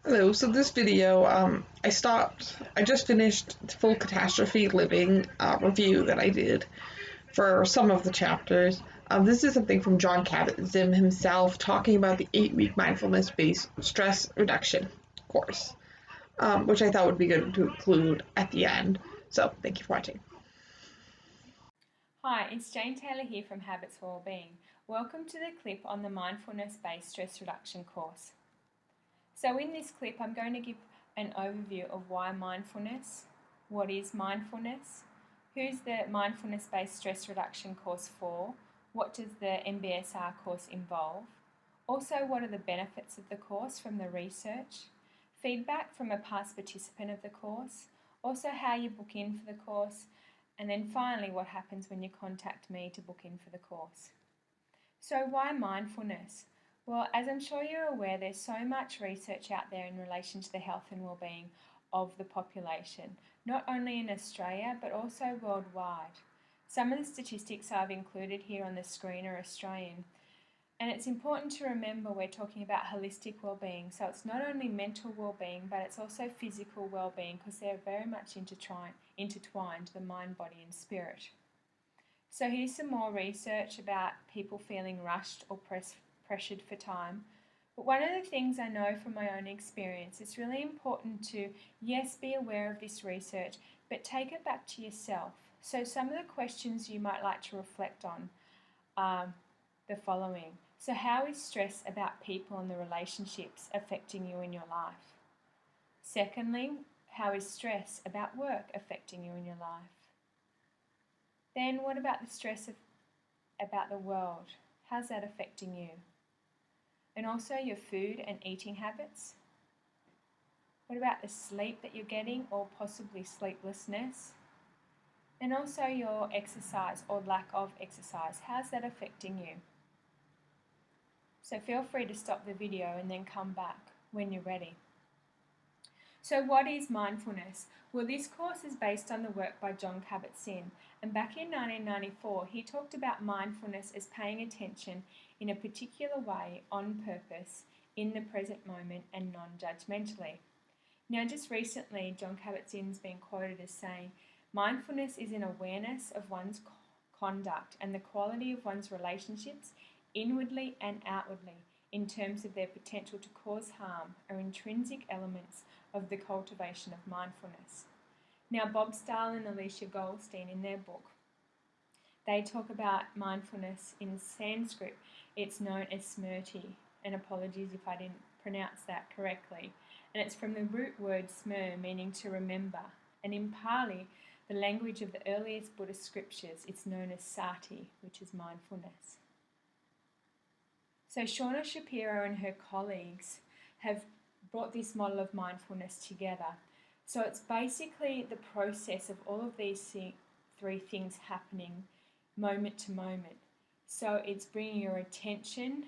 Hello, so this video, I just finished the full catastrophe living review that I did for some of the chapters. This is something from Jon Kabat Zinn himself talking about the 8-week mindfulness-based stress reduction course, which I thought would be good to include at the end. So thank you for watching. Hi, it's Jane Taylor here from Habits for Wellbeing. Welcome to the clip on the Mindfulness-Based Stress Reduction course. So in this clip, I'm going to give an overview of why mindfulness, what is mindfulness, who's the Mindfulness-Based Stress Reduction course for, what does the MBSR course involve, also what are the benefits of the course from the research, feedback from a past participant of the course, also how you book in for the course, and then finally what happens when you contact me to book in for the course. So why mindfulness? Well, as I'm sure you're aware, there's so much research out there in relation to the health and well-being of the population, not only in Australia but also worldwide. Some of the statistics I've included here on the screen are Australian. And it's important to remember we're talking about holistic well-being, so it's not only mental well-being but it's also physical well-being because they're very much intertwined, the mind, body and spirit. So here's some more research about people feeling rushed or pressured for time. But one of the things I know from my own experience, it's really important to, yes, be aware of this research, but take it back to yourself. So some of the questions you might like to reflect on are the following. So how is stress about people and the relationships affecting you in your life? Secondly, how is stress about work affecting you in your life? Then what about the stress about the world? How's that affecting you? And also your food and eating habits. What about the sleep that you're getting or possibly sleeplessness? And also your exercise or lack of exercise. How's that affecting you? So feel free to stop the video and then come back when you're ready. So what is mindfulness? Well, this course is based on the work by Jon Kabat Zinn, and back in 1994 he talked about mindfulness as paying attention in a particular way, on purpose, in the present moment and non-judgmentally. Now just recently Jon Kabat Zinn's been quoted as saying, mindfulness is an awareness of one's conduct and the quality of one's relationships inwardly and outwardly in terms of their potential to cause harm are intrinsic elements of the cultivation of mindfulness. Now Bob Stahl and Alicia Goldstein in their book, they talk about mindfulness in Sanskrit. It's known as smrti, and apologies if I didn't pronounce that correctly. And it's from the root word smr, meaning to remember. And in Pali, the language of the earliest Buddhist scriptures, it's known as sati, which is mindfulness. So Shauna Shapiro and her colleagues have brought this model of mindfulness together. So it's basically the process of all of these three things happening moment to moment. So it's bringing your attention,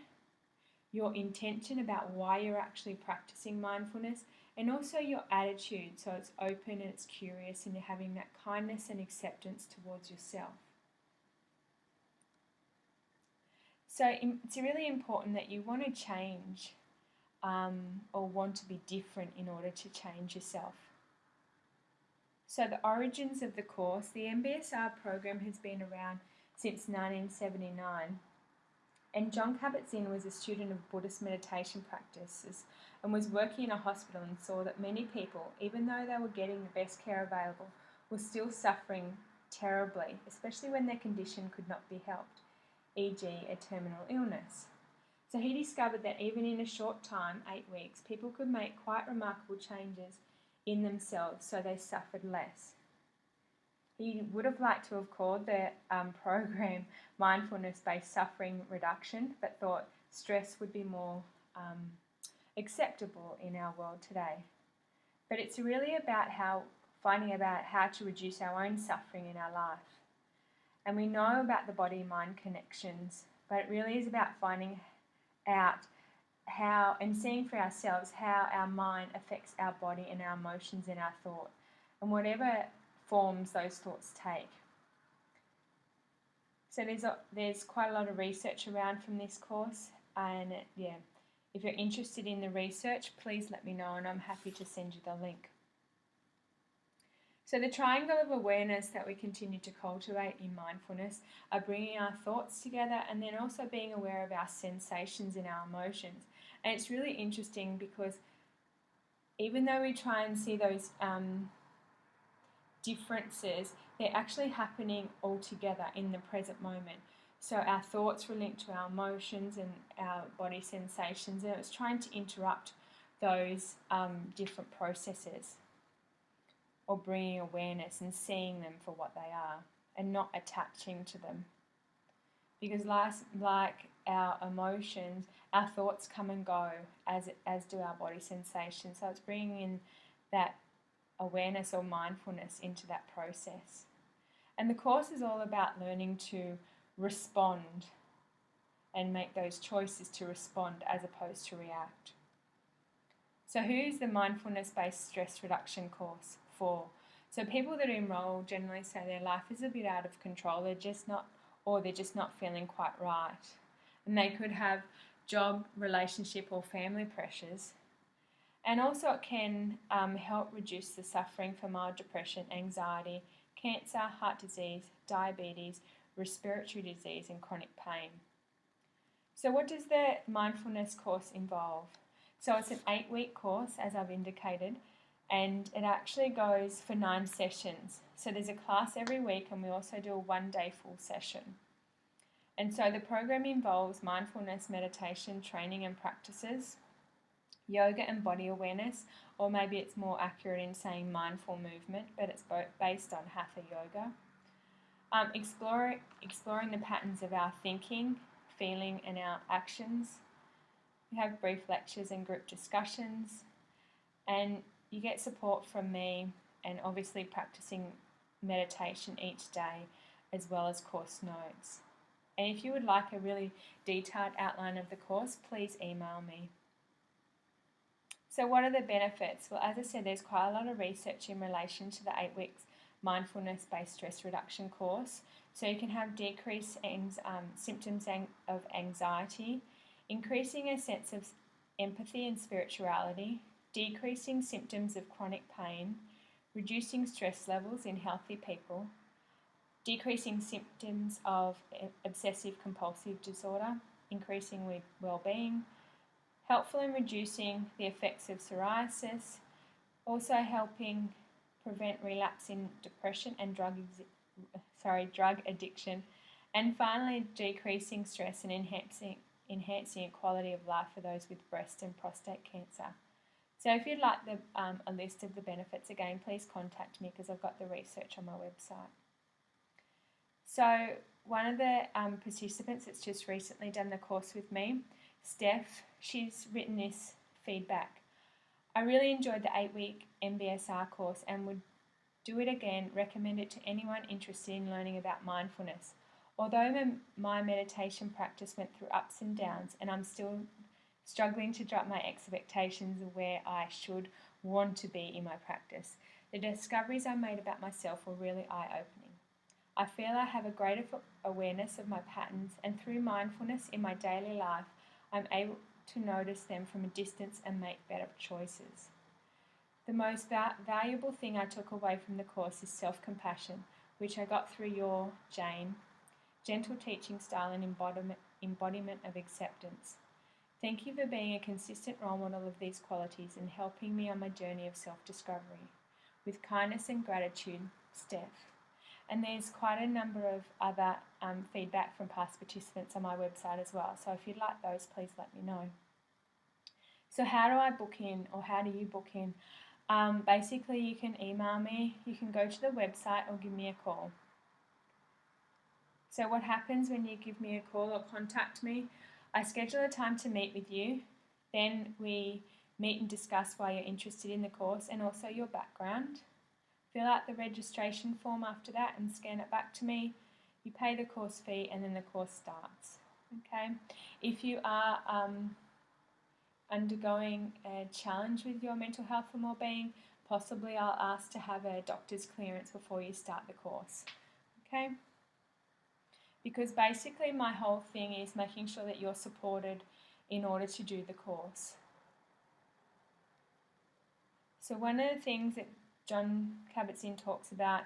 your intention about why you're actually practicing mindfulness, and also your attitude. So it's open and it's curious and you're having that kindness and acceptance towards yourself. So it's really important that you want to change or want to be different in order to change yourself. So the origins of the course, the MBSR program has been around since 1979, and Jon Kabat Zinn was a student of Buddhist meditation practices and was working in a hospital and saw that many people, even though they were getting the best care available, were still suffering terribly, especially when their condition could not be helped, e.g. a terminal illness. So he discovered that even in a short time, 8 weeks, people could make quite remarkable changes in themselves so they suffered less. He would have liked to have called the program Mindfulness-Based Suffering Reduction, but thought stress would be more acceptable in our world today. But it's really about finding out how to reduce our own suffering in our life. And we know about the body-mind connections, but it really is about finding out how and seeing for ourselves how our mind affects our body and our emotions and our thought, and whatever forms those thoughts take. So there's quite a lot of research around from this course, and If you're interested in the research, please let me know and I'm happy to send you the link. So the triangle of awareness that we continue to cultivate in mindfulness are bringing our thoughts together and then also being aware of our sensations and our emotions. And it's really interesting because even though we try and see those differences, they're actually happening all together in the present moment. So our thoughts were linked to our emotions and our body sensations, and it was trying to interrupt those different processes, or bringing awareness and seeing them for what they are and not attaching to them. Because like our emotions, our thoughts come and go as do our body sensations. So it's bringing in that awareness or mindfulness into that process. And the course is all about learning to respond and make those choices to respond as opposed to react. So who's the mindfulness-based stress reduction course for? So people that enroll generally say their life is a bit out of control, they're just not feeling quite right. And they could have job, relationship or family pressures. And also it can help reduce the suffering from mild depression, anxiety, cancer, heart disease, diabetes, respiratory disease and chronic pain. So what does the mindfulness course involve? So it's an 8-week course, as I've indicated, and it actually goes for 9 sessions. So there's a class every week and we also do a 1-day full session. And so the program involves mindfulness meditation, training and practices, yoga and body awareness, or maybe it's more accurate in saying mindful movement, but it's based on hatha yoga. Exploring the patterns of our thinking, feeling and our actions. We have brief lectures and group discussions, and you get support from me and obviously practicing meditation each day as well as course notes. And if you would like a really detailed outline of the course, please email me. So what are the benefits? Well, as I said, there's quite a lot of research in relation to the 8 weeks mindfulness-based stress reduction course. So you can have decreased symptoms of anxiety, increasing a sense of empathy and spirituality, decreasing symptoms of chronic pain, reducing stress levels in healthy people, decreasing symptoms of obsessive compulsive disorder, increasing with well-being, helpful in reducing the effects of psoriasis, also helping prevent relapse in depression and drug addiction, and finally decreasing stress and enhancing quality of life for those with breast and prostate cancer. So if you'd like a list of the benefits, again, please contact me because I've got the research on my website. So one of the participants that's just recently done the course with me, Steph, she's written this feedback. I really enjoyed the 8-week MBSR course and would do it again, recommend it to anyone interested in learning about mindfulness. Although my meditation practice went through ups and downs and I'm still struggling to drop my expectations of where I should want to be in my practice, the discoveries I made about myself were really eye-opening. I feel I have a greater awareness of my patterns, and through mindfulness in my daily life, I'm able to notice them from a distance and make better choices. The most valuable thing I took away from the course is self-compassion, which I got through your Jane, gentle teaching style and embodiment of acceptance. Thank you for being a consistent role model of these qualities and helping me on my journey of self-discovery. With kindness and gratitude, Steph. And there's quite a number of other feedback from past participants on my website as well. So if you'd like those, please let me know. So how do I book in, or how do you book in? Basically, you can email me, you can go to the website or give me a call. So what happens when you give me a call or contact me? I schedule a time to meet with you. Then we meet and discuss why you're interested in the course and also your background. Fill out the registration form after that and scan it back to me. You pay the course fee and then the course starts. Okay. If you are undergoing a challenge with your mental health and well-being, possibly I'll ask to have a doctor's clearance before you start the course. Okay. Because basically my whole thing is making sure that you're supported in order to do the course. So one of the things that Jon Kabat Zinn talks about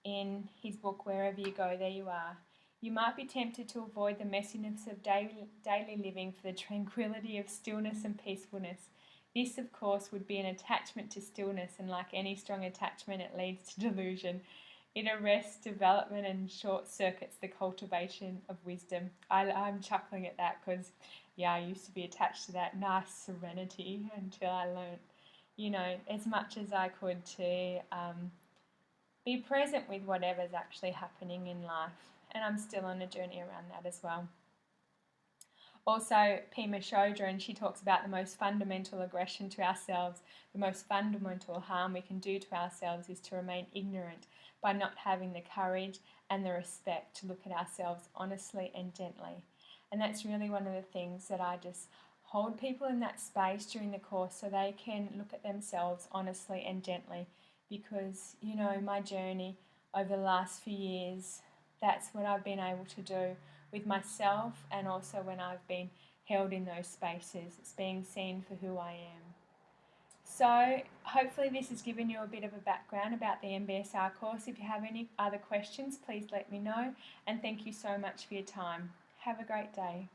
in his book, Wherever You Go, There You Are, you might be tempted to avoid the messiness of daily living for the tranquility of stillness and peacefulness. This, of course, would be an attachment to stillness, and like any strong attachment, it leads to delusion. It arrests development and short-circuits the cultivation of wisdom. I'm chuckling at that because, I used to be attached to that nice serenity until I learned, as much as I could to be present with whatever's actually happening in life. And I'm still on a journey around that as well. Also, Pema Chodron, she talks about the most fundamental aggression to ourselves, the most fundamental harm we can do to ourselves is to remain ignorant by not having the courage and the respect to look at ourselves honestly and gently. And that's really one of the things that I just hold people in that space during the course so they can look at themselves honestly and gently, because, my journey over the last few years, that's what I've been able to do with myself, and also when I've been held in those spaces. It's being seen for who I am. So hopefully this has given you a bit of a background about the MBSR course. If you have any other questions, please let me know, and thank you so much for your time. Have a great day.